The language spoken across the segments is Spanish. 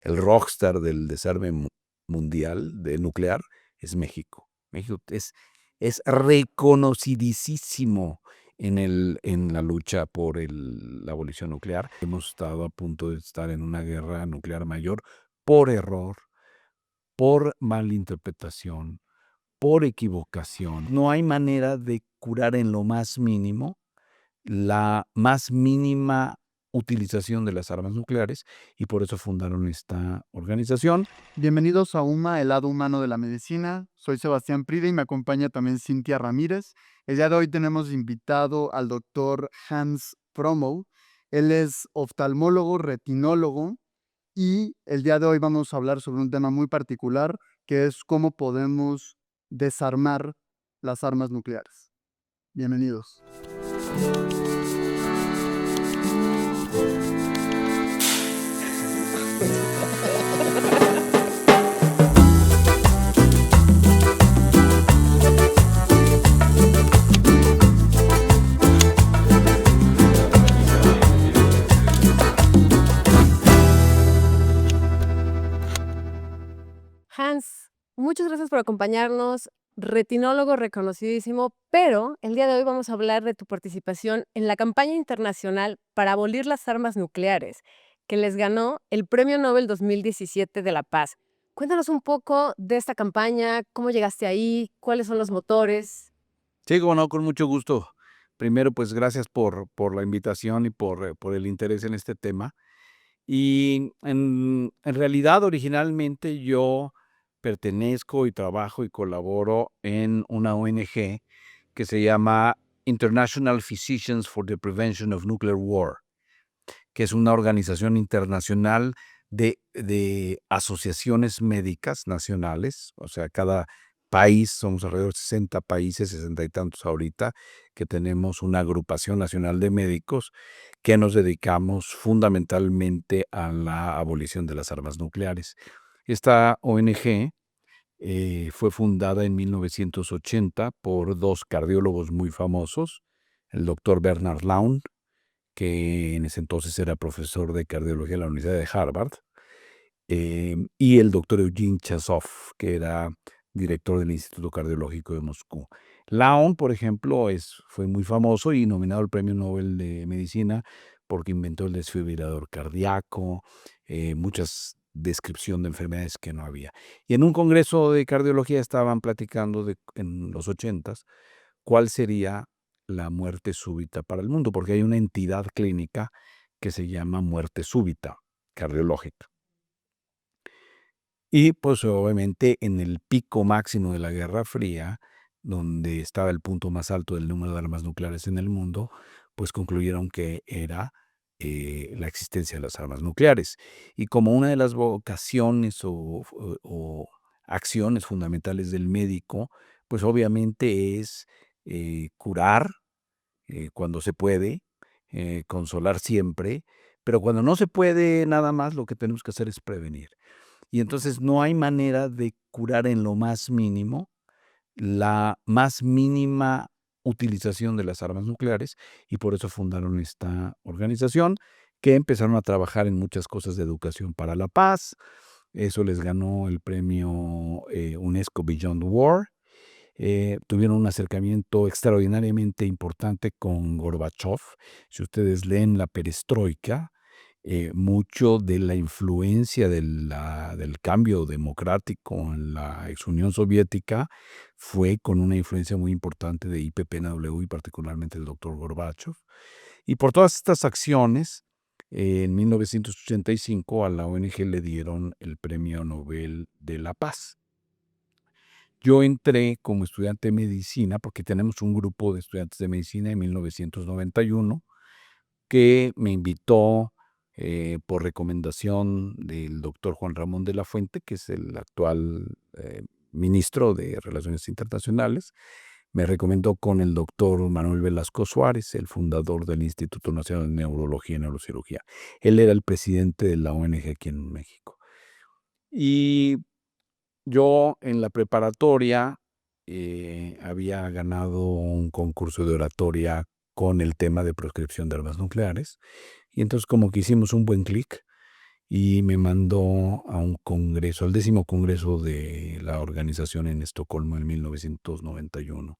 el rockstar del desarme mundial de nuclear es México. México es reconocidísimo en la lucha por la abolición nuclear. Hemos estado a punto de estar en una guerra nuclear mayor por error, por malinterpretación, por equivocación. No hay manera de curar en lo más mínimo la más mínima utilización de las armas nucleares, y por eso fundaron esta organización. Bienvenidos a UMA, el lado humano de la medicina. Soy Sebastián Pride y me acompaña también Cintia Ramírez. El día de hoy tenemos invitado al doctor Hans Fromow. Él es oftalmólogo, retinólogo, y el día de hoy vamos a hablar sobre un tema muy particular, que es cómo podemos desarmar las armas nucleares. Bienvenidos. Hans, muchas gracias por acompañarnos, retinólogo reconocidísimo, pero el día de hoy vamos a hablar de tu participación en la campaña internacional para abolir las armas nucleares, que les ganó el Premio Nobel 2017 de la Paz. Cuéntanos un poco de esta campaña, cómo llegaste ahí, cuáles son los motores. Sí, como no, con mucho gusto. Primero, pues gracias por la invitación y por el interés en este tema. Y en realidad, originalmente yo pertenezco y trabajo y colaboro en una ONG que se llama International Physicians for the Prevention of Nuclear War, que es una organización internacional de asociaciones médicas nacionales. O sea, cada país, somos alrededor de 60 países, 60 y tantos ahorita, que tenemos una agrupación nacional de médicos que nos dedicamos fundamentalmente a la abolición de las armas nucleares. Esta ONG fue fundada en 1980 por dos cardiólogos muy famosos, el doctor Bernard Laun, que en ese entonces era profesor de cardiología en la Universidad de Harvard, y el doctor Eugene Chazov, que era director del Instituto Cardiológico de Moscú. Laun, por ejemplo, fue muy famoso y nominado al Premio Nobel de Medicina porque inventó el desfibrilador cardíaco, muchas descripción de enfermedades que no había. Y en un congreso de cardiología estaban platicando en los 80s cuál sería la muerte súbita para el mundo, porque hay una entidad clínica que se llama muerte súbita cardiológica. Y pues obviamente en el pico máximo de la Guerra Fría, donde estaba el punto más alto del número de armas nucleares en el mundo, pues concluyeron que era la existencia de las armas nucleares. Y como una de las vocaciones o acciones fundamentales del médico, pues obviamente es curar cuando se puede, consolar siempre, pero cuando no se puede nada más, lo que tenemos que hacer es prevenir. Y entonces no hay manera de curar en lo más mínimo la más mínima utilización de las armas nucleares, y por eso fundaron esta organización, que empezaron a trabajar en muchas cosas de educación para la paz. Eso les ganó el premio UNESCO Beyond War. Tuvieron un acercamiento extraordinariamente importante con Gorbachov. Si ustedes leen la perestroika, mucho de la influencia del cambio democrático en la ex Unión Soviética fue con una influencia muy importante de IPPNW y particularmente el doctor Gorbachev. Y por todas estas acciones, en 1985 a la ONG le dieron el Premio Nobel de la Paz. Yo entré como estudiante de medicina, porque tenemos un grupo de estudiantes de medicina en 1991, que me invitó por recomendación del doctor Juan Ramón de la Fuente, que es el actual ministro de Relaciones Internacionales. Me recomendó con el doctor Manuel Velasco Suárez, el fundador del Instituto Nacional de Neurología y Neurocirugía. Él era el presidente de la ONG aquí en México. Y yo en la preparatoria había ganado un concurso de oratoria con el tema de proscripción de armas nucleares, y entonces como que hicimos un buen clic, y me mandó a un congreso, al 10º congreso de la organización en Estocolmo en 1991,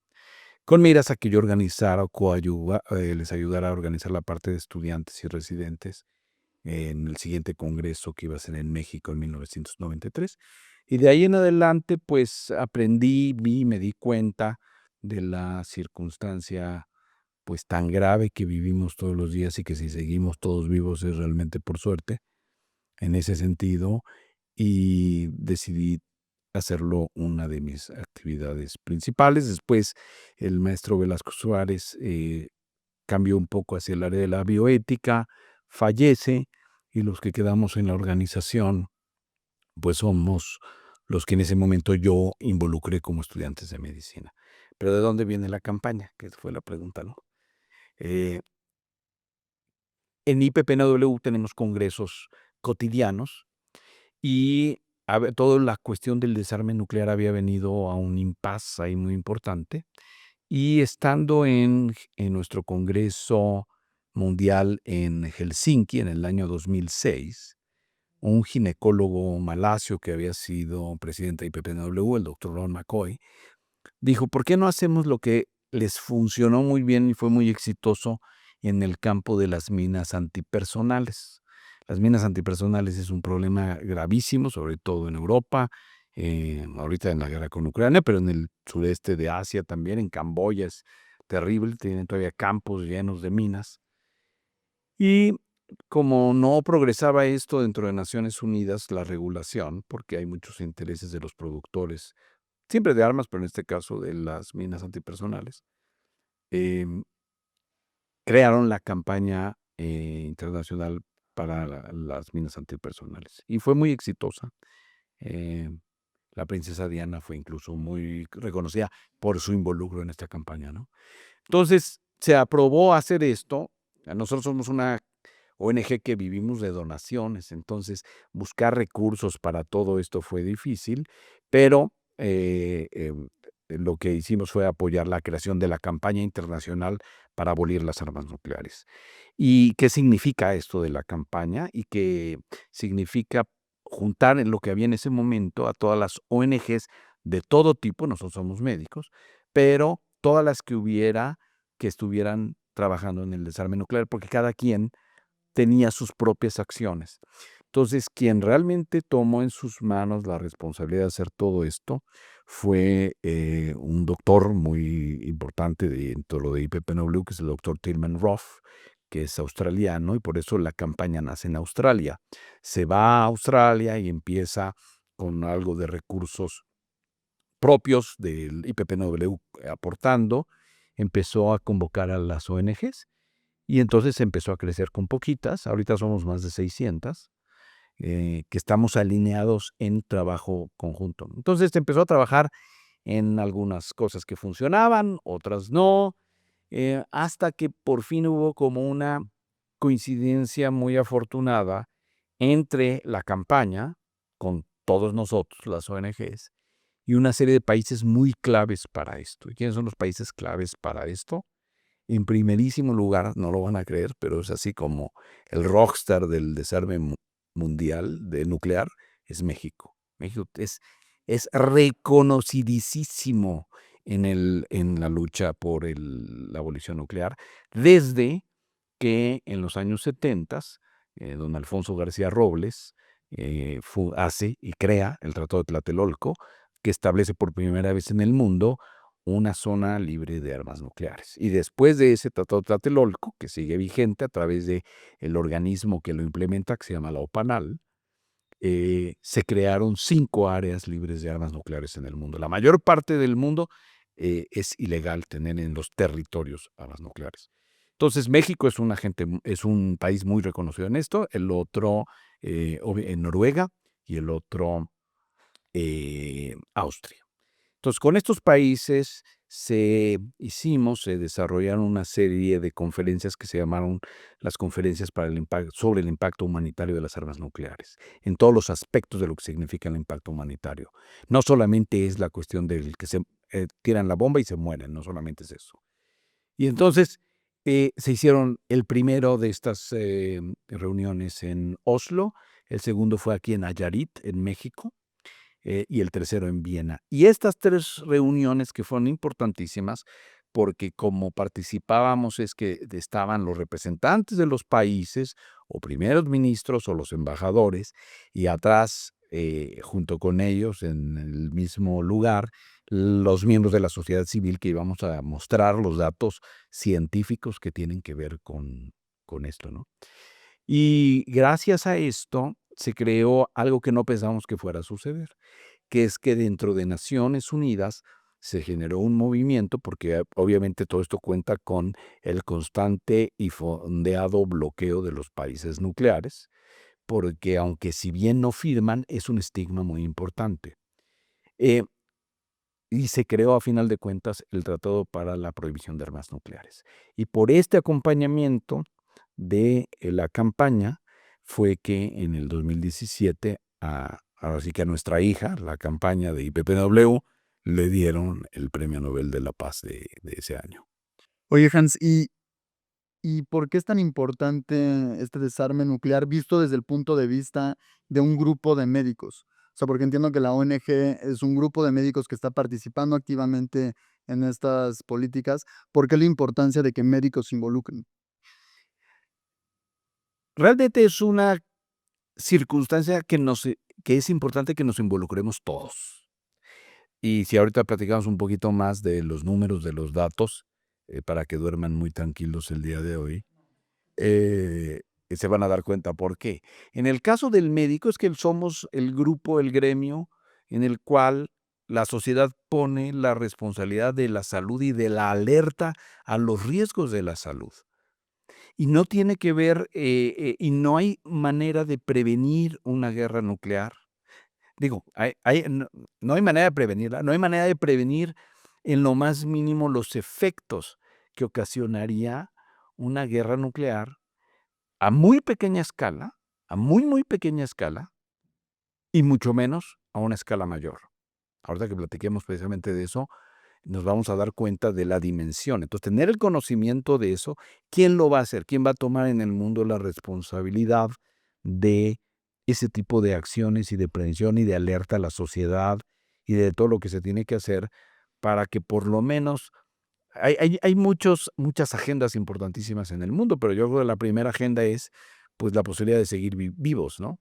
con miras a que yo organizara o les ayudara a organizar la parte de estudiantes y residentes en el siguiente congreso que iba a ser en México en 1993. Y de ahí en adelante, pues aprendí, me di cuenta de la circunstancia pues tan grave que vivimos todos los días y que si seguimos todos vivos es realmente por suerte en ese sentido, y decidí hacerlo una de mis actividades principales. Después el maestro Velasco Suárez cambió un poco hacia el área de la bioética, fallece, y los que quedamos en la organización pues somos los que en ese momento yo involucré como estudiantes de medicina. Pero ¿de dónde viene la campaña? Que fue la pregunta, ¿no? Eh, en IPPNW tenemos congresos cotidianos y toda la cuestión del desarme nuclear había venido a un impasse ahí muy importante. Y estando en nuestro congreso mundial en Helsinki en el año 2006, un ginecólogo malasio que había sido presidente de IPPNW, el doctor Ron McCoy, dijo, ¿por qué no hacemos lo que les funcionó muy bien y fue muy exitoso en el campo de las minas antipersonales? Las minas antipersonales es un problema gravísimo, sobre todo en Europa, ahorita en la guerra con Ucrania, pero en el sureste de Asia también, en Camboya es terrible, tienen todavía campos llenos de minas. Y como no progresaba esto dentro de Naciones Unidas, la regulación, porque hay muchos intereses de los productores, siempre de armas, pero en este caso de las minas antipersonales, em, crearon la campaña internacional para las minas antipersonales. Y fue muy exitosa. La princesa Diana fue incluso muy reconocida por su involucro en esta campaña, ¿no? Entonces, se aprobó hacer esto. Nosotros somos una ONG que vivimos de donaciones, entonces buscar recursos para todo esto fue difícil, pero lo que hicimos fue apoyar la creación de la campaña internacional para abolir las armas nucleares. ¿Y qué significa esto de la campaña? Y qué significa juntar en lo que había en ese momento a todas las ONGs de todo tipo, nosotros somos médicos, pero todas las que hubiera que estuvieran trabajando en el desarme nuclear, porque cada quien tenía sus propias acciones. Entonces, quien realmente tomó en sus manos la responsabilidad de hacer todo esto fue un doctor muy importante dentro lo de IPPNW, que es el doctor Tilman Roth, que es australiano, y por eso la campaña nace en Australia. Se va a Australia y empieza con algo de recursos propios del IPPNW aportando, empezó a convocar a las ONGs y entonces empezó a crecer con poquitas. Ahorita somos más de 600 que estamos alineados en trabajo conjunto. Entonces empezó a trabajar en algunas cosas que funcionaban, otras no, hasta que por fin hubo como una coincidencia muy afortunada entre la campaña con todos nosotros, las ONGs, y una serie de países muy claves para esto. ¿Y quiénes son los países claves para esto? En primerísimo lugar, no lo van a creer, pero es así como el rockstar del desarme mundial de nuclear, es México. México es reconocidísimo en la lucha por la abolición nuclear, desde que en los años 70, don Alfonso García Robles hace y crea el Tratado de Tlatelolco, que establece por primera vez en el mundo una zona libre de armas nucleares. Y después de ese Tratado de Tlatelolco, que sigue vigente a través de el organismo que lo implementa, que se llama la OPANAL, se crearon 5 áreas libres de armas nucleares en el mundo. La mayor parte del mundo es ilegal tener en los territorios armas nucleares. Entonces, México es un país muy reconocido en esto, el otro en Noruega y el otro Austria. Entonces, con estos países se desarrollaron una serie de conferencias que se llamaron las conferencias sobre el impacto humanitario de las armas nucleares, en todos los aspectos de lo que significa el impacto humanitario. No solamente es la cuestión del que se tiran la bomba y se mueren, no solamente es eso. Y entonces se hicieron el primero de estas reuniones en Oslo, el segundo fue aquí en Nayarit, en México, y el tercero en Viena. Y estas 3 reuniones que fueron importantísimas, porque como participábamos es que estaban los representantes de los países, o primeros ministros, o los embajadores, y atrás, junto con ellos, en el mismo lugar, los miembros de la sociedad civil que íbamos a mostrar los datos científicos que tienen que ver con esto, ¿no? Y gracias a esto se creó algo que no pensamos que fuera a suceder, que es que dentro de Naciones Unidas se generó un movimiento, porque obviamente todo esto cuenta con el constante y fondeado bloqueo de los países nucleares, porque aunque si bien no firman, es un estigma muy importante. Eh, y se creó a final de cuentas el Tratado para la Prohibición de Armas Nucleares. Y por este acompañamiento de la campaña fue que en el 2017, ahora sí que a nuestra hija, la campaña de IPPW, le dieron el Premio Nobel de la Paz de ese año. Oye, Hans, ¿y por qué es tan importante este desarme nuclear visto desde el punto de vista de un grupo de médicos? O sea, porque entiendo que la ONG es un grupo de médicos que está participando activamente en estas políticas. ¿Por qué la importancia de que médicos se involucren? Realmente es una circunstancia que es importante que nos involucremos todos. Y si ahorita platicamos un poquito más de los números, de los datos, para que duerman muy tranquilos el día de hoy, eh, se van a dar cuenta por qué. En el caso del médico es que somos el grupo, el gremio, en el cual la sociedad pone la responsabilidad de la salud y de la alerta a los riesgos de la salud. Y no tiene que ver, y no hay manera de prevenir una guerra nuclear. Digo, no hay manera de prevenirla, no hay manera de prevenir en lo más mínimo los efectos que ocasionaría una guerra nuclear a muy pequeña escala, a muy, muy pequeña escala, y mucho menos a una escala mayor. Ahorita que platiquemos precisamente de eso, nos vamos a dar cuenta de la dimensión. Entonces, tener el conocimiento de eso, ¿quién lo va a hacer? ¿Quién va a tomar en el mundo la responsabilidad de ese tipo de acciones y de prevención y de alerta a la sociedad y de todo lo que se tiene que hacer para que por lo menos hay muchas agendas importantísimas en el mundo, pero yo creo que la primera agenda es, pues, la posibilidad de seguir vivos, ¿no?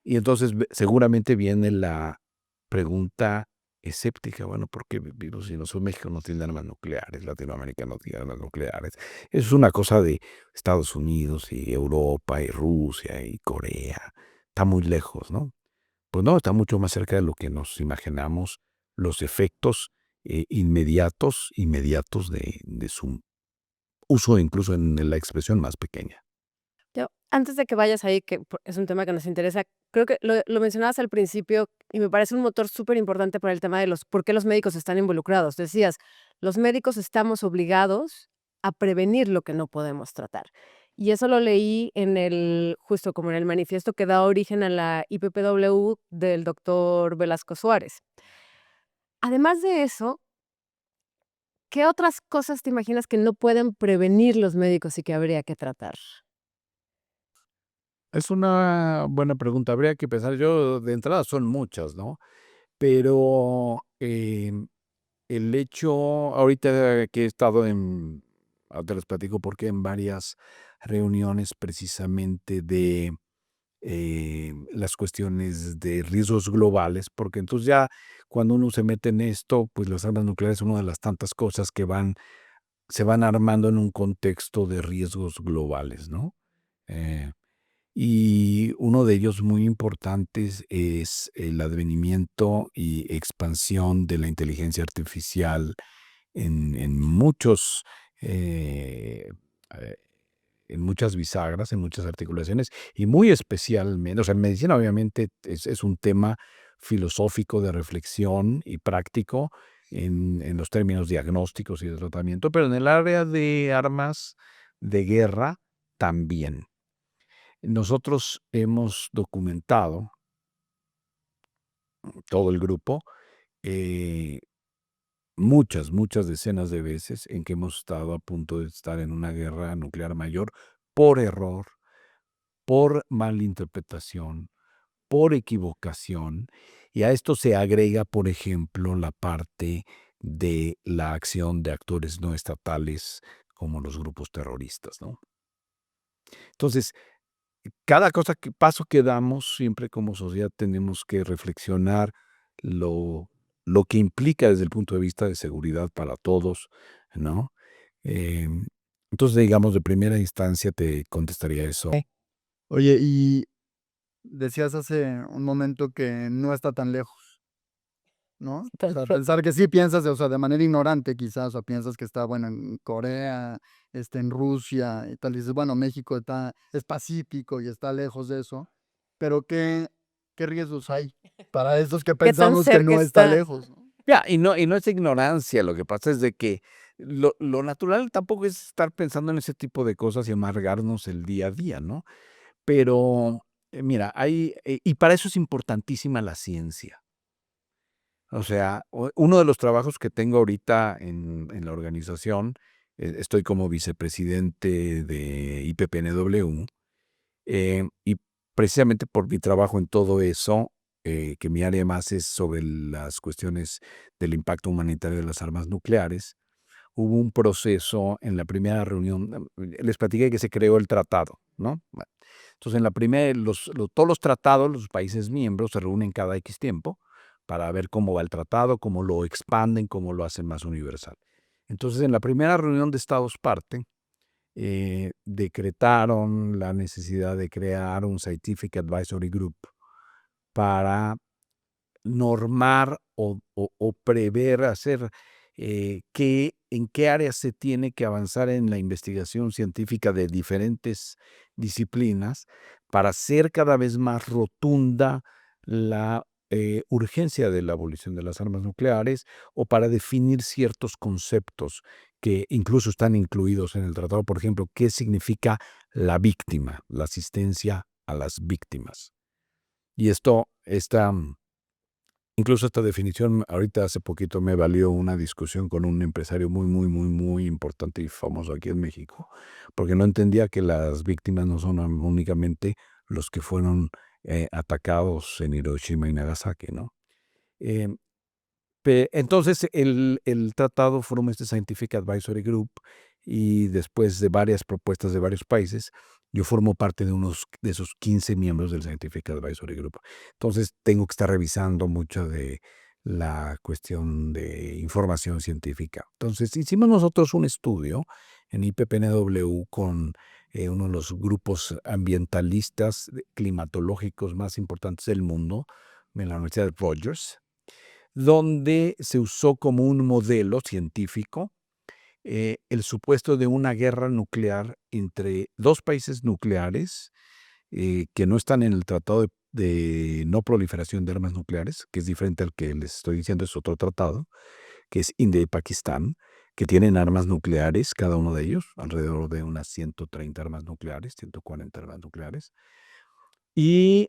Y entonces, seguramente viene la pregunta escéptica, bueno, ¿por qué vivimos si México no tiene armas nucleares, Latinoamérica no tiene armas nucleares? Es una cosa de Estados Unidos y Europa y Rusia y Corea. Está muy lejos, ¿no? Pues no, está mucho más cerca de lo que nos imaginamos los efectos inmediatos de su uso, incluso en la expresión más pequeña. Yo, antes de que vayas ahí, que es un tema que nos interesa, creo que lo mencionabas al principio y me parece un motor súper importante para el tema de por qué los médicos están involucrados. Decías, los médicos estamos obligados a prevenir lo que no podemos tratar. Y eso lo leí justo como en el manifiesto que da origen a la IPPW del doctor Velasco Suárez. Además de eso, ¿qué otras cosas te imaginas que no pueden prevenir los médicos y que habría que tratar? Es una buena pregunta, habría que pensar, yo de entrada son muchas, ¿no? Pero, el hecho ahorita que he estado ahorita les platico porque en varias reuniones precisamente de, las cuestiones de riesgos globales, porque entonces ya cuando uno se mete en esto, pues las armas nucleares son una de las tantas cosas que se van armando en un contexto de riesgos globales, ¿no? Eh y uno de ellos muy importantes es el advenimiento y expansión de la inteligencia artificial en eh, eh, en muchas bisagras, en muchas articulaciones, y muy especialmente, o sea, en medicina obviamente es un tema filosófico de reflexión y práctico en los términos diagnósticos y de tratamiento, pero en el área de armas de guerra también. Nosotros hemos documentado, todo el grupo, eh, muchas decenas de veces en que hemos estado a punto de estar en una guerra nuclear mayor por error, por malinterpretación, por equivocación, y a esto se agrega, por ejemplo, la parte de la acción de actores no estatales como los grupos terroristas, ¿no? Entonces, cada paso que damos, siempre como sociedad tenemos que reflexionar lo que implica desde el punto de vista de seguridad para todos, ¿no? Entonces, digamos, de primera instancia te contestaría eso. Oye, y decías hace un momento que no está tan lejos, ¿no? O sea, pensar que sí piensas, o sea, de manera ignorante quizás, o piensas que está, bueno, en Corea, en Rusia y tal, y dices, bueno, México es pacífico y está lejos de eso, pero ¿qué riesgos hay para esos que ¿Qué tan pensamos que cerca no está está? lejos, ¿no? Ya, y no es ignorancia, lo que pasa es de que lo natural tampoco es estar pensando en ese tipo de cosas y amargarnos el día a día, ¿no? Pero, mira, y para eso es importantísima la ciencia. O sea, uno de los trabajos que tengo ahorita en la organización, estoy como vicepresidente de IPPNW, y precisamente por mi trabajo en todo eso, que mi área más es sobre las cuestiones del impacto humanitario de las armas nucleares, hubo un proceso en la primera reunión, les platiqué que se creó el tratado, ¿no? Bueno, entonces, en la primera, todos los tratados, los países miembros se reúnen cada X tiempo para ver cómo va el tratado, cómo lo expanden, cómo lo hacen más universal. Entonces, en la primera reunión de Estados parte, decretaron la necesidad de crear un Scientific Advisory Group para normar o prever, hacer en qué áreas se tiene que avanzar en la investigación científica de diferentes disciplinas para hacer cada vez más rotunda la urgencia de la abolición de las armas nucleares o para definir ciertos conceptos que incluso están incluidos en el tratado. Por ejemplo, ¿qué significa la víctima, la asistencia a las víctimas? Y incluso esta definición, ahorita hace poquito me valió una discusión con un empresario muy, muy, muy, muy importante y famoso aquí en México, porque no entendía que las víctimas no son únicamente los que fueron atacados en Hiroshima y Nagasaki, ¿no? Eh, entonces, el tratado forma este Scientific Advisory Group y después de varias propuestas de varios países, yo formo parte de esos 15 miembros del Scientific Advisory Group. Entonces, tengo que estar revisando mucho de la cuestión de información científica. Entonces, hicimos nosotros un estudio en IPPNW con uno de los grupos ambientalistas climatológicos más importantes del mundo, en la Universidad de Rogers, donde se usó como un modelo científico el supuesto de una guerra nuclear entre dos países nucleares que no están en el Tratado de No Proliferación de Armas Nucleares, que es diferente al que les estoy diciendo, es otro tratado, que es India y Pakistán, que tienen armas nucleares, cada uno de ellos, alrededor de unas 130 armas nucleares, 140 armas nucleares, y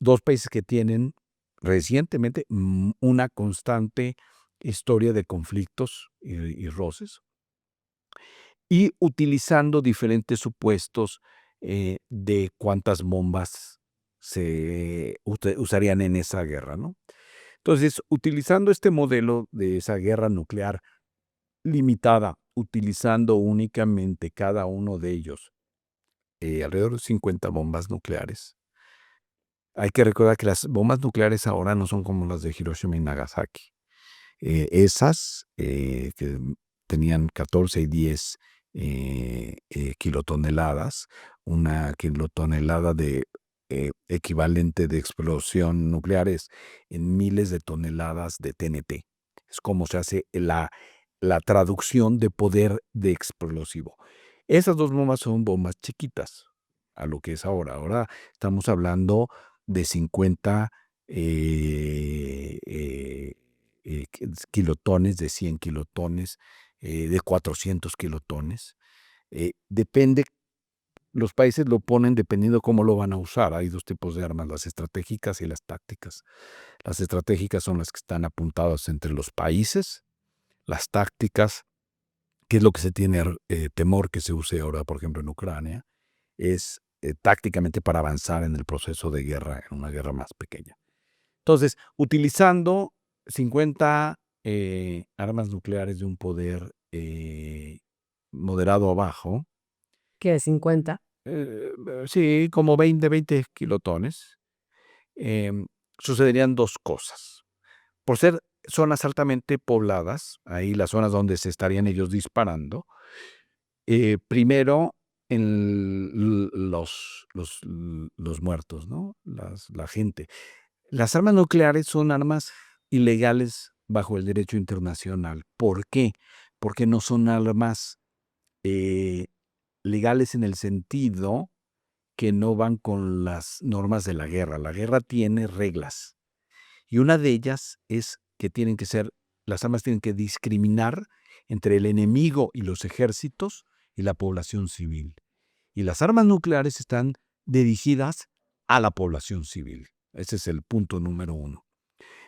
dos países que tienen recientemente una constante historia de conflictos y roces, y utilizando diferentes supuestos de cuántas bombas se usarían en esa guerra, ¿no? Entonces, utilizando este modelo de esa guerra nuclear limitada, utilizando únicamente cada uno de ellos alrededor de 50 bombas nucleares. Hay que recordar que las bombas nucleares ahora no son como las de Hiroshima y Nagasaki. Esas que tenían 14 y 10 kilotoneladas, una kilotonelada de equivalente de explosión nuclear es en miles de toneladas de TNT. Es como se hace la traducción de poder de explosivo. Esas dos bombas son bombas chiquitas a lo que es ahora. Ahora estamos hablando de 50 kilotones, de 100 kilotones, de 400 kilotones. Depende, los países lo ponen dependiendo cómo lo van a usar. Hay dos tipos de armas, las estratégicas y las tácticas. Las estratégicas son las que están apuntadas entre los países. Las tácticas, que es lo que se tiene temor que se use ahora, por ejemplo, en Ucrania, es tácticamente para avanzar en el proceso de guerra, en una guerra más pequeña. Entonces, utilizando 50 armas nucleares de un poder moderado a bajo, ¿Qué es 50? sí, como 20 kilotones, sucederían dos cosas. Por ser zonas altamente pobladas, ahí las zonas donde se estarían ellos disparando, primero los muertos, ¿no? La gente. Las armas nucleares son armas ilegales bajo el derecho internacional. ¿Por qué? Porque no son armas legales en el sentido que no van con las normas de la guerra. La guerra tiene reglas y una de ellas es que las armas tienen que discriminar entre el enemigo y los ejércitos y la población civil. Y las armas nucleares están dirigidas a la población civil. Ese es el punto número uno.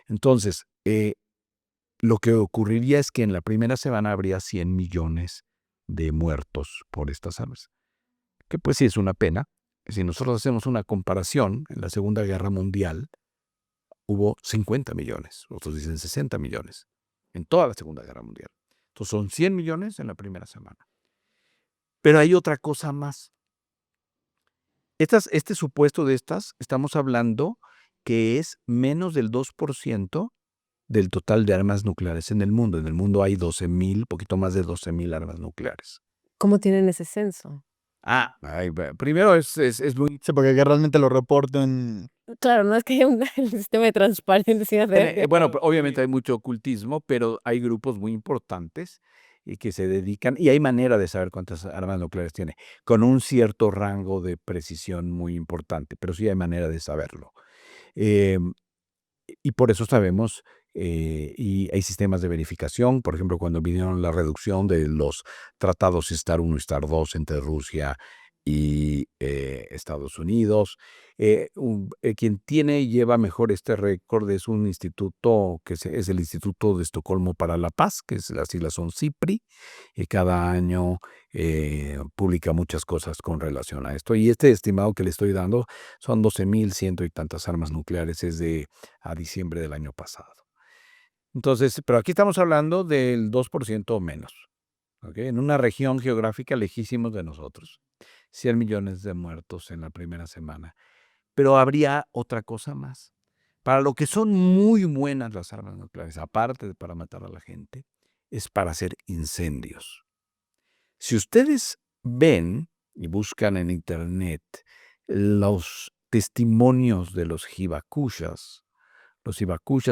Entonces, lo que ocurriría es que en la primera semana habría 100 millones de muertos por estas armas. Que pues sí es una pena. Si nosotros hacemos una comparación, en la Segunda Guerra Mundial hubo 50 millones, otros dicen 60 millones, en toda la Segunda Guerra Mundial. Entonces son 100 millones en la primera semana. Pero hay otra cosa más. Este supuesto de estamos hablando que es menos del 2% del total de armas nucleares en el mundo. En el mundo hay 12,000, poquito más de 12,000 armas nucleares. ¿Cómo tienen ese censo? Primero es muy... Sí, porque que realmente lo reporten. Claro, no es que haya un el sistema de transparencia Bueno, obviamente hay mucho ocultismo, pero hay grupos muy importantes y que se dedican, y hay manera de saber cuántas armas nucleares tiene, con un cierto rango de precisión muy importante, pero sí hay manera de saberlo. Y por eso sabemos, y hay sistemas de verificación, por ejemplo, cuando vinieron la reducción de los tratados STAR 1 y STAR 2 entre Rusia y Estados Unidos. Quien tiene y lleva mejor este récord es un instituto es el Instituto de Estocolmo para la Paz, que las siglas son CIPRI, y cada año publica muchas cosas con relación a esto. Y este estimado que le estoy dando son 12,100 y tantas armas nucleares, es a diciembre del año pasado. Entonces, pero aquí estamos hablando del 2% o menos, ¿ok? En una región geográfica lejísimos de nosotros. 100 millones de muertos en la primera semana. Pero habría otra cosa más. Para lo que son muy buenas las armas nucleares, aparte de para matar a la gente, es para hacer incendios. Si ustedes ven y buscan en internet los testimonios de los hibakushas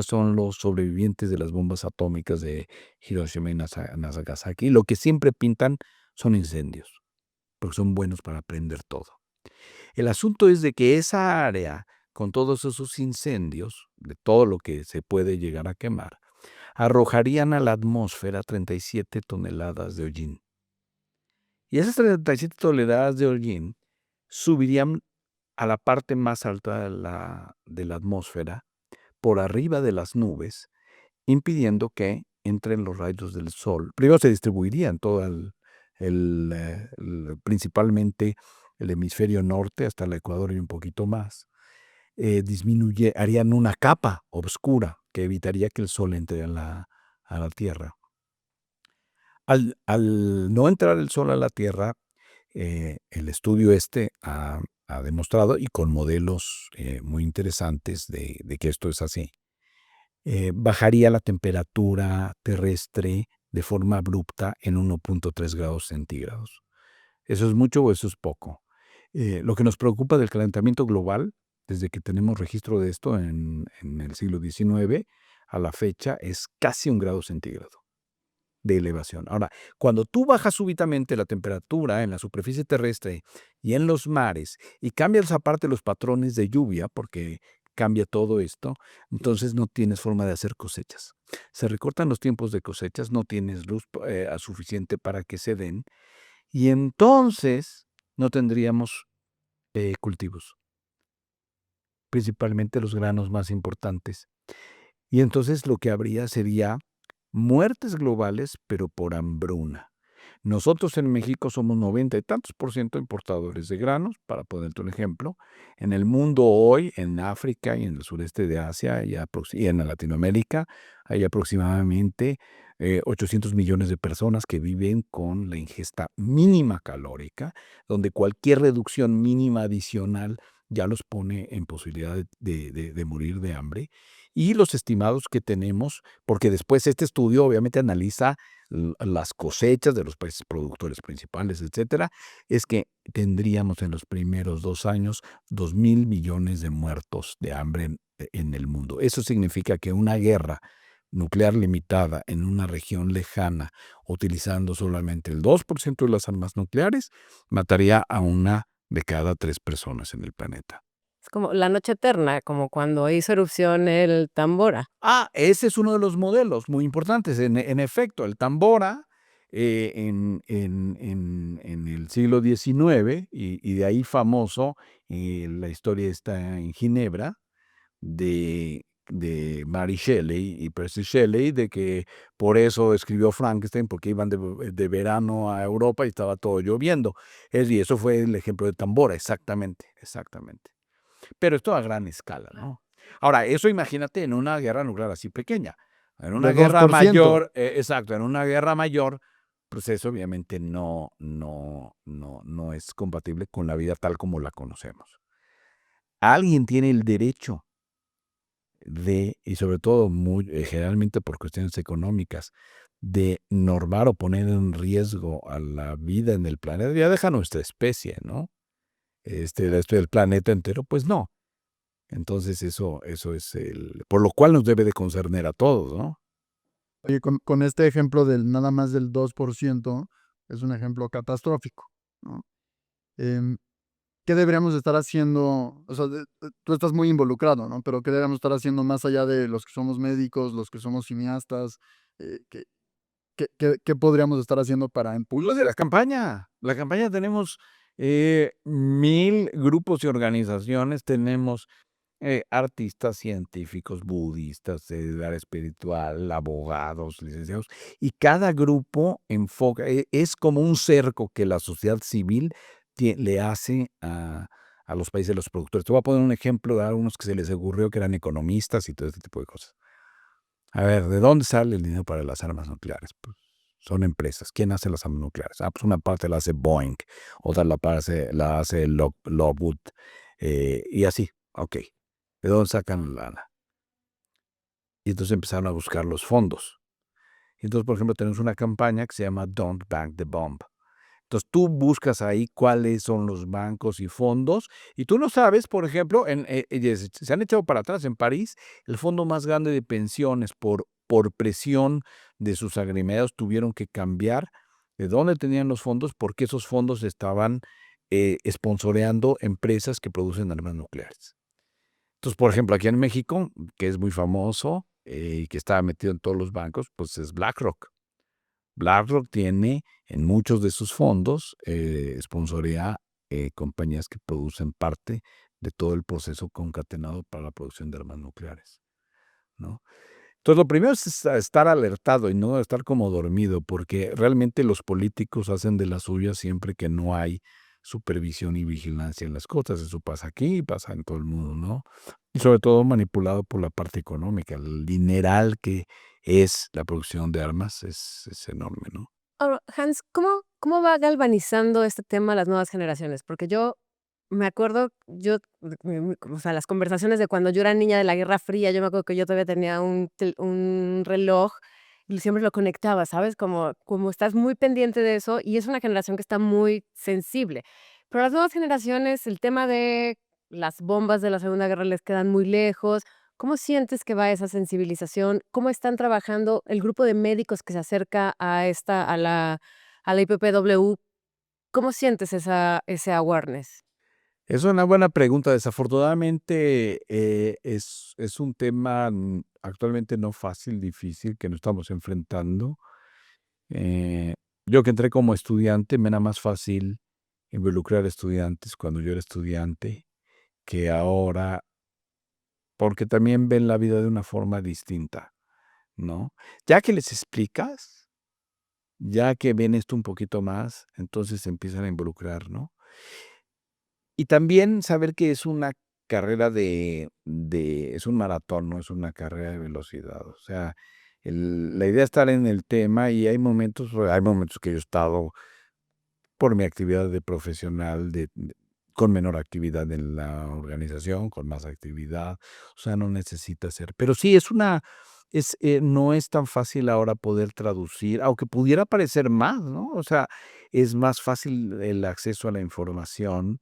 son los sobrevivientes de las bombas atómicas de Hiroshima y Nagasaki, y lo que siempre pintan son incendios, porque son buenos para prender todo. El asunto es de que esa área, con todos esos incendios, de todo lo que se puede llegar a quemar, arrojarían a la atmósfera 37 toneladas de hollín. Y esas 37 toneladas de hollín subirían a la parte más alta de la atmósfera, por arriba de las nubes, impidiendo que entren los rayos del sol. Primero se distribuirían todo principalmente el hemisferio norte hasta el Ecuador y un poquito más. Harían una capa oscura que evitaría que el sol entre a la Tierra. Al no entrar el sol a la Tierra, el estudio ha demostrado, y con modelos muy interesantes de que esto es así, bajaría la temperatura terrestre de forma abrupta en 1.3 grados centígrados. ¿Eso es mucho o eso es poco? Lo que nos preocupa del calentamiento global, desde que tenemos registro de esto en el siglo XIX a la fecha, es casi 1 grado centígrado de elevación. Ahora, cuando tú bajas súbitamente la temperatura en la superficie terrestre y en los mares, y cambias aparte los patrones de lluvia, porque cambia todo esto, entonces no tienes forma de hacer cosechas. Se recortan los tiempos de cosechas, no tienes luz suficiente para que se den, y entonces no tendríamos cultivos, principalmente los granos más importantes. Y entonces lo que habría sería muertes globales, pero por hambruna. Nosotros en México somos 90 y tantos por ciento importadores de granos, para ponerte un ejemplo. En el mundo hoy, en África y en el sureste de Asia y en Latinoamérica, hay aproximadamente 800 millones de personas que viven con la ingesta mínima calórica, donde cualquier reducción mínima adicional ya los pone en posibilidad de morir de hambre. Y los estimados que tenemos, porque después este estudio obviamente analiza las cosechas de los países productores principales, etcétera, es que tendríamos en los primeros 2 años 2.000 millones de muertos de hambre en el mundo. Eso significa que una guerra nuclear limitada en una región lejana, utilizando solamente el 2% de las armas nucleares, mataría a 1 de cada 3 personas en el planeta. Es como la noche eterna, como cuando hizo erupción el Tambora. Ese es uno de los modelos muy importantes. En efecto, el Tambora, en el siglo XIX, y de ahí famoso, la historia está en Ginebra, de Mary Shelley y Percy Shelley, de que por eso escribió Frankenstein, porque iban de verano a Europa y estaba todo lloviendo. Y eso fue el ejemplo de Tambora, exactamente. Pero esto a gran escala, ¿no? Ahora, eso imagínate en una guerra nuclear así pequeña. En una De guerra 2%. mayor, exacto, en una guerra mayor, pues eso obviamente no es compatible con la vida tal como la conocemos. Alguien tiene el derecho y sobre todo generalmente por cuestiones económicas, de normar o poner en riesgo a la vida en el planeta. Ya deja nuestra especie, ¿no? El planeta entero, pues no. Entonces eso es por lo cual nos debe de concerner a todos, ¿no? Oye, con este ejemplo del nada más del 2%, es un ejemplo catastrófico, ¿no? Em, ¿Qué deberíamos estar haciendo? O sea, tú estás muy involucrado, ¿no? Pero ¿qué deberíamos estar haciendo más allá de los que somos médicos, los que somos cineastas? ¿Qué podríamos estar haciendo para Pues de la campaña. La campaña tenemos 1,000 grupos y organizaciones, tenemos artistas, científicos, budistas, de área espiritual, abogados, licenciados, y cada grupo es como un cerco que la sociedad civil le hace a los países de los productores. Te voy a poner un ejemplo de algunos que se les ocurrió que eran economistas y todo este tipo de cosas. A ver, ¿de dónde sale el dinero para las armas nucleares? Pues son empresas. ¿Quién hace las armas nucleares? Pues una parte la hace Boeing, otra la hace Lockwood, y así. Ok. ¿De dónde sacan la lana? Y entonces empezaron a buscar los fondos. Y entonces, por ejemplo, tenemos una campaña que se llama Don't Bank the Bomb. Entonces, tú buscas ahí cuáles son los bancos y fondos, y tú no sabes, por ejemplo, se han echado para atrás. En París, el fondo más grande de pensiones, por presión de sus agremiados, tuvieron que cambiar de dónde tenían los fondos, porque esos fondos estaban sponsoreando empresas que producen armas nucleares. Entonces, por ejemplo, aquí en México, que es muy famoso y que está metido en todos los bancos, pues es BlackRock. BlackRock tiene en muchos de sus fondos, sponsorea compañías que producen parte de todo el proceso concatenado para la producción de armas nucleares, ¿no? Entonces, lo primero es estar alertado y no estar como dormido, porque realmente los políticos hacen de las suyas siempre que no hay supervisión y vigilancia en las cosas. Eso pasa aquí y pasa en todo el mundo, ¿no? Y sobre todo manipulado por la parte económica. El dineral que es la producción de armas es enorme, ¿no? Ahora, Hans, ¿cómo va galvanizando este tema a las nuevas generaciones? Porque yo me acuerdo, o sea, las conversaciones de cuando yo era niña de la Guerra Fría, yo me acuerdo que yo todavía tenía un reloj y siempre lo conectaba, ¿sabes? Como estás muy pendiente de eso y es una generación que está muy sensible. Pero a las nuevas generaciones, el tema de las bombas de la Segunda Guerra les quedan muy lejos. ¿Cómo sientes que va esa sensibilización? ¿Cómo están trabajando el grupo de médicos que se acerca a la IPPW? ¿Cómo sientes ese awareness? Es una buena pregunta. Desafortunadamente, es un tema actualmente no fácil, difícil, que nos estamos enfrentando. Yo que entré como estudiante, me era más fácil involucrar estudiantes cuando yo era estudiante que ahora, porque también ven la vida de una forma distinta, ¿no? Ya que les explicas, Ya que ven esto un poquito más, entonces se empiezan a involucrar, ¿no? Y también saber que es una carrera es un maratón, no es una carrera de velocidad. O sea, la idea es estar en el tema y hay momentos que yo he estado por mi actividad de profesional, con menor actividad en la organización, con más actividad. O sea, no necesita ser. Pero sí, no es tan fácil ahora poder traducir, aunque pudiera parecer más, ¿no? O sea, es más fácil el acceso a la información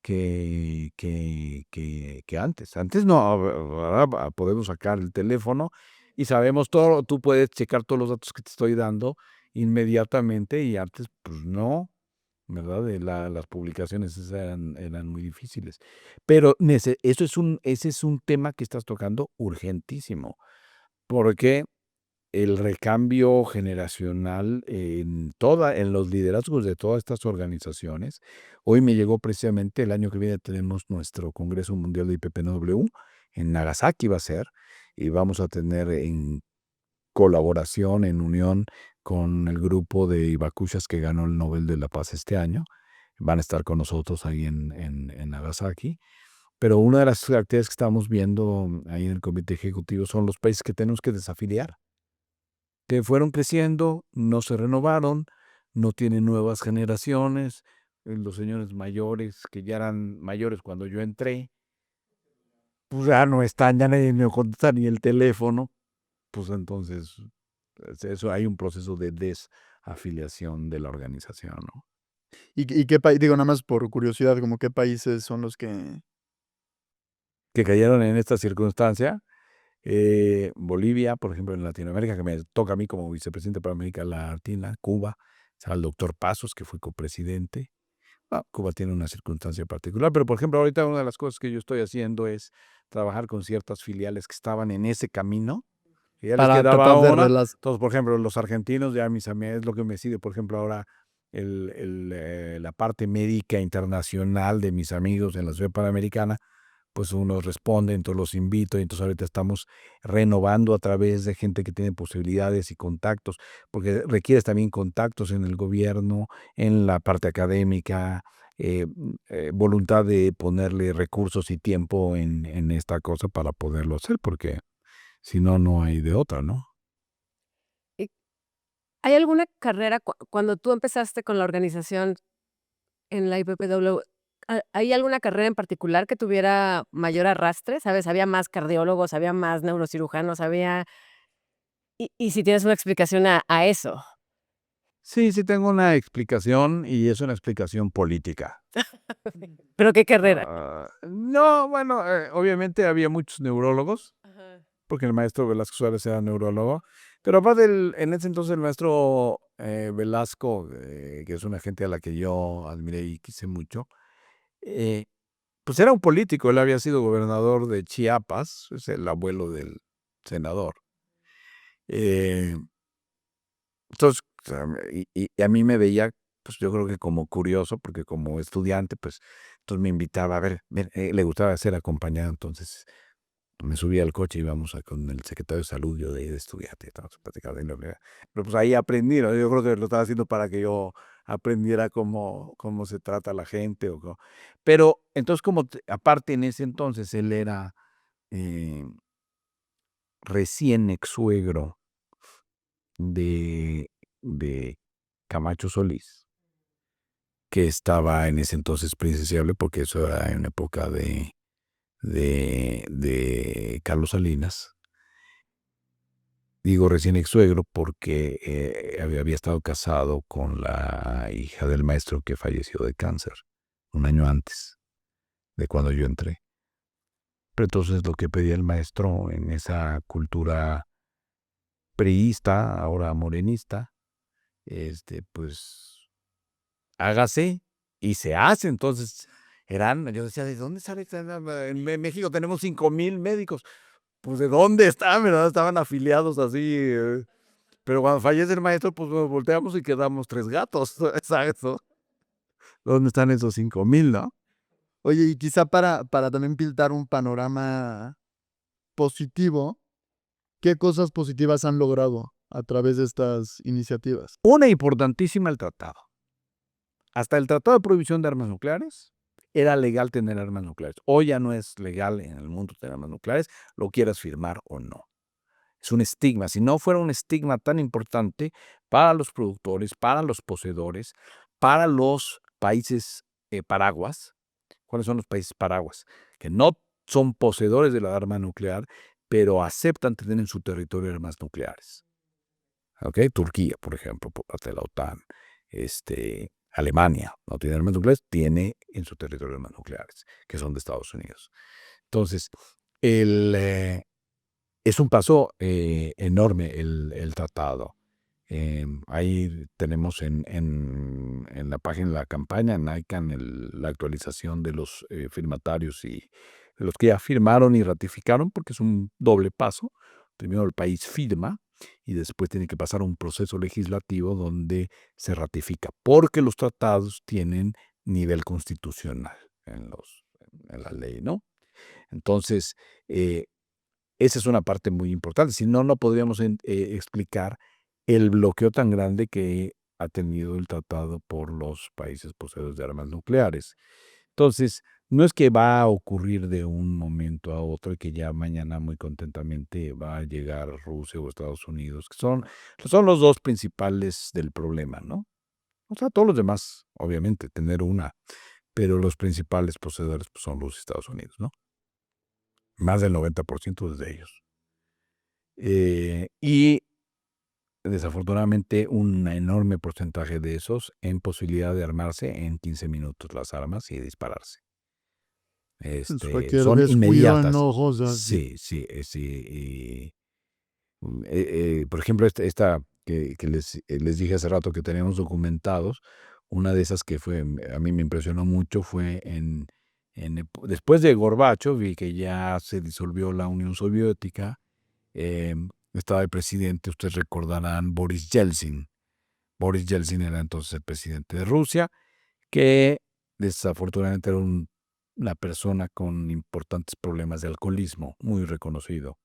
que antes. Antes no, ahora podemos sacar el teléfono y sabemos todo, tú puedes checar todos los datos que te estoy dando inmediatamente y antes, pues no. ¿Verdad? Las publicaciones esas eran muy difíciles. Pero ese es un tema que estás tocando urgentísimo, porque el recambio generacional en los liderazgos de todas estas organizaciones, hoy me llegó precisamente el año que viene tenemos nuestro Congreso Mundial de IPPNW, en Nagasaki va a ser, y vamos a tener en colaboración, en unión con el grupo de Hibakushas que ganó el Nobel de la Paz este año. Van a estar con nosotros ahí en Nagasaki. Pero una de las actividades que estamos viendo ahí en el comité ejecutivo son los países que tenemos que desafiliar, que fueron creciendo, no se renovaron, no tienen nuevas generaciones. Los señores mayores, que ya eran mayores cuando yo entré, pues ya no están, ya nadie me contesta ni el teléfono. Pues entonces, eso hay un proceso de desafiliación de la organización, ¿no? ¿Y qué país, digo, nada más por curiosidad, como qué países son los que... Que cayeron en esta circunstancia. Bolivia, por ejemplo, en Latinoamérica, que me toca a mí como vicepresidente para América Latina, Cuba, está el doctor Pasos, que fue copresidente. Cuba tiene una circunstancia particular, pero por ejemplo, ahorita una de las cosas que yo estoy haciendo es trabajar con ciertas filiales que estaban en ese camino, que ya les Para quedaba tratar de ahora. relacionar. Entonces, por ejemplo, los argentinos, ya mis amigos, es lo que me sigue, por ejemplo, ahora la parte médica internacional de mis amigos en la ciudad panamericana, pues uno responde, entonces los invito, y entonces ahorita estamos renovando a través de gente que tiene posibilidades y contactos, porque requieres también contactos en el gobierno, en la parte académica, voluntad de ponerle recursos y tiempo en esta cosa para poderlo hacer, porque si no, no hay de otra, ¿no? ¿Y hay alguna carrera cuando tú empezaste con la organización en la IPPW, hay alguna carrera en particular que tuviera mayor arrastre? ¿Sabes? ¿Había más cardiólogos, había más neurocirujanos, había y si tienes una explicación a eso? Sí, sí tengo una explicación y es una explicación política. ¿Pero qué carrera? No, bueno, obviamente había muchos neurólogos, Ajá. porque el maestro Velasco Suárez era neurólogo, pero aparte en ese entonces el maestro Velasco, que es una gente a la que yo admiré y quise mucho, eh, pues era un político, él había sido gobernador de Chiapas, es el abuelo del senador. Eh, entonces, o sea, y a mí me veía, pues yo creo que como curioso, porque como estudiante, pues entonces me invitaba a ver, le gustaba ser acompañado, entonces me subía al coche y íbamos con el secretario de salud, yo de estudiante, estábamos platicando de la universidad. Pero pues ahí aprendí, ¿no? Yo creo que lo estaba haciendo para que yo aprendiera cómo se trata la gente. Pero entonces, aparte en ese entonces, él era eh, recién ex suegro de Camacho Solís, que estaba en ese entonces presidenciable, porque eso era en época de Carlos Salinas. Digo recién ex suegro porque había estado casado con la hija del maestro que falleció de cáncer un año antes de cuando yo entré. Pero entonces lo que pedía el maestro en esa cultura priista, ahora morenista, pues hágase y se hace. Entonces yo decía, ¿de dónde sale? En México tenemos 5,000 médicos. Pues ¿de dónde están? ¿Verdad? Estaban afiliados así. Pero cuando fallece el maestro, pues nos volteamos y quedamos 3 gatos. Exacto. ¿Dónde están esos 5,000, no? Oye, y quizá para también pintar un panorama positivo, ¿qué cosas positivas han logrado a través de estas iniciativas? Una importantísima, el tratado. Hasta el Tratado de Prohibición de Armas Nucleares era legal tener armas nucleares. Hoy ya no es legal en el mundo tener armas nucleares, lo quieras firmar o no. Es un estigma. Si no fuera un estigma tan importante para los productores, para los poseedores, para los países paraguas. ¿Cuáles son los países paraguas? Que no son poseedores de la arma nuclear, pero aceptan tener en su territorio armas nucleares. ¿Okay? Turquía, por ejemplo, por parte de la OTAN. Alemania no tiene armas nucleares, tiene en su territorio armas nucleares, que son de Estados Unidos. Entonces, es un paso enorme el tratado. Ahí tenemos en la página de la campaña, en ICANN, la actualización de los firmatarios y de los que ya firmaron y ratificaron, porque es un doble paso. Primero el país firma y después tiene que pasar un proceso legislativo donde se ratifica, porque los tratados tienen nivel constitucional en la ley, ¿no? Entonces, esa es una parte muy importante. Si no, no podríamos explicar el bloqueo tan grande que ha tenido el tratado por los países poseedores de armas nucleares. Entonces, no es que va a ocurrir de un momento a otro y que ya mañana muy contentamente va a llegar Rusia o Estados Unidos, que son los dos principales del problema, ¿no? O sea, todos los demás, obviamente, tener una, pero los principales poseedores pues, son los Estados Unidos, ¿no? Más del 90% es de ellos. Y desafortunadamente un enorme porcentaje de esos en posibilidad de armarse en 15 minutos las armas y dispararse. Cualquier Son descuido inmediatas. enojosa. Sí. Por ejemplo, esta que les dije hace rato que teníamos documentados, una de esas que a mí me impresionó mucho fue después de Gorbachov y que ya se disolvió la Unión Soviética, estaba el presidente, ustedes recordarán, Boris Yeltsin. Boris Yeltsin era entonces el presidente de Rusia, que desafortunadamente era una persona con importantes problemas de alcoholismo, muy reconocido.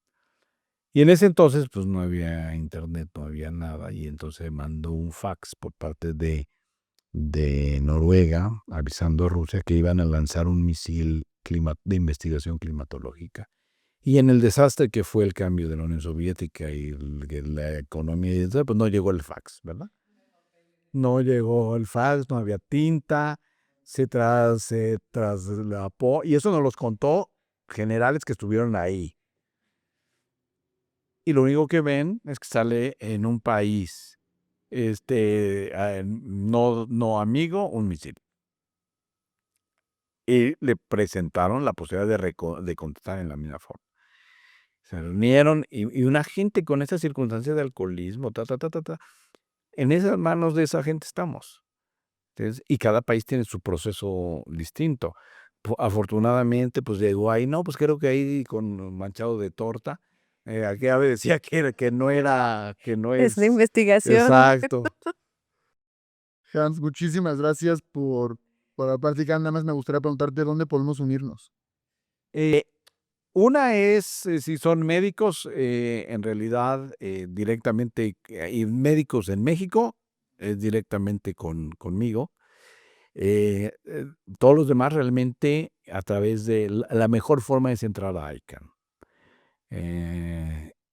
Y en ese entonces, pues no había internet, no había nada, y entonces mandó un fax por parte de Noruega, avisando a Rusia que iban a lanzar un misil de investigación climatológica. Y en el desastre que fue el cambio de la Unión Soviética y la economía, y eso, pues no llegó el fax, ¿verdad? No llegó el fax, no había tinta, se traslapó, y eso nos los contó generales que estuvieron ahí. Y lo único que ven es que sale en un país no amigo, un misil. Y le presentaron la posibilidad de contestar en la misma forma. Se reunieron y una gente con esa circunstancia de alcoholismo, en esas manos de esa gente estamos. Entonces, y cada país tiene su proceso distinto. Afortunadamente, pues llegó ahí, no, pues creo que ahí con manchado de torta. Aquí decía que no era, que no Es de es. investigación. Exacto. Hans, muchísimas gracias por platicar. Nada más me gustaría preguntarte dónde podemos unirnos. Una es, si son médicos, en realidad directamente, y médicos en México, directamente conmigo. Todos los demás realmente a través de la mejor forma es entrar a ICANN.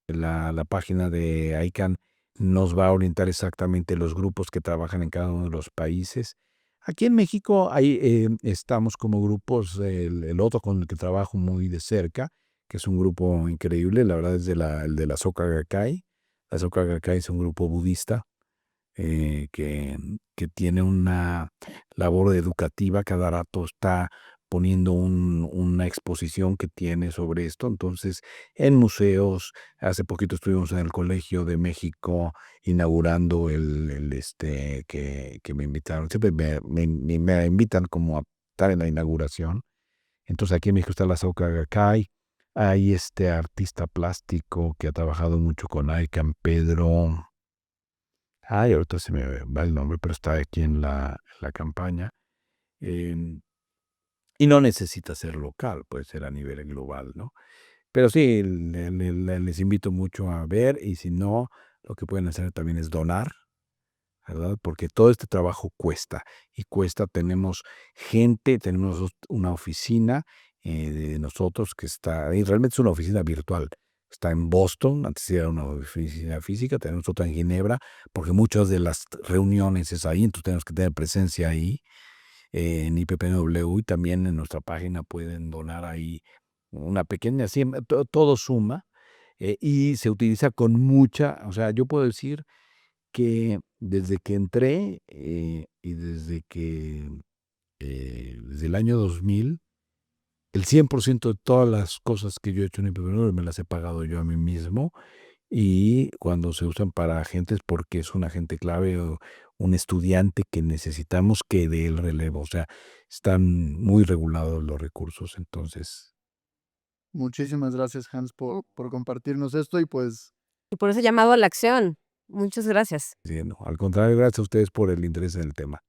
La página de ICANN nos va a orientar exactamente los grupos que trabajan en cada uno de los países. Aquí en México estamos como grupos, el otro con el que trabajo muy de cerca, que es un grupo increíble, la verdad es el de la Soka Gakkai. La Soka Gakkai es un grupo budista que tiene una labor educativa, cada rato está poniendo una exposición que tiene sobre esto. Entonces, en museos, hace poquito estuvimos en el Colegio de México inaugurando que me invitaron, siempre me invitan como a estar en la inauguración. Entonces, aquí en México está la Soka Gakkai. Hay este artista plástico que ha trabajado mucho con ICANN, Pedro. Ahorita se me va el nombre, pero está aquí en la campaña. Y no necesita ser local, puede ser a nivel global, ¿no? Pero sí, les invito mucho a ver, y si no, lo que pueden hacer también es donar, ¿verdad? Porque todo este trabajo cuesta y cuesta. Tenemos gente, tenemos una oficina de nosotros que está, y realmente es una oficina virtual. Está en Boston, antes era una oficina física, tenemos otra en Ginebra, porque muchas de las reuniones es ahí, entonces tenemos que tener presencia ahí en IPPNW, y también en nuestra página pueden donar ahí una pequeña, todo suma, y se utiliza con mucha, o sea, yo puedo decir que desde que entré y desde el año 2000, el 100% de todas las cosas que yo he hecho en IPPNW me las he pagado yo a mí mismo, y cuando se usan para agentes porque es un agente clave o un estudiante que necesitamos que dé el relevo. O sea, están muy regulados los recursos. Entonces, Muchísimas gracias, Hans, por compartirnos esto y pues Y por ese llamado a la acción. Muchas gracias. sí, no, al contrario, gracias a ustedes por el interés en el tema.